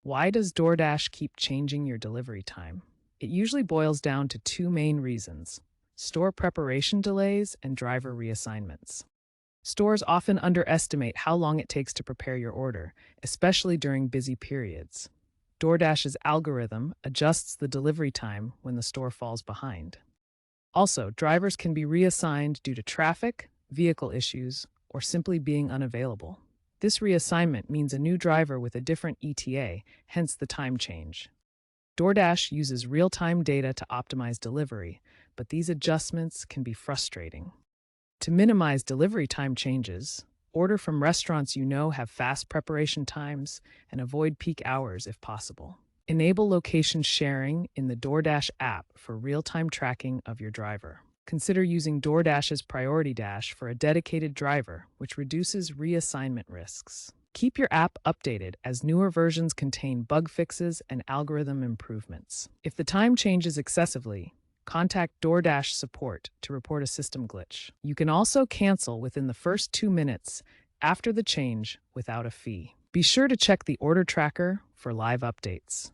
Why does DoorDash keep changing your delivery time? It usually boils down to two main reasons: store preparation delays and driver reassignments. Stores often underestimate how long it takes to prepare your order, especially during busy periods. DoorDash's algorithm adjusts the delivery time when the store falls behind. Also, drivers can be reassigned due to traffic, vehicle issues, or simply being unavailable. This reassignment means a new driver with a different ETA, hence the time change. DoorDash uses real-time data to optimize delivery, but these adjustments can be frustrating. To minimize delivery time changes, order from restaurants you know have fast preparation times and avoid peak hours if possible. Enable location sharing in the DoorDash app for real-time tracking of your driver. Consider using DoorDash's Priority Dash for a dedicated driver, which reduces reassignment risks. Keep your app updated as newer versions contain bug fixes and algorithm improvements. If the time changes excessively, contact DoorDash support to report a system glitch. You can also cancel within the first 2 minutes after the change without a fee. Be sure to check the order tracker for live updates.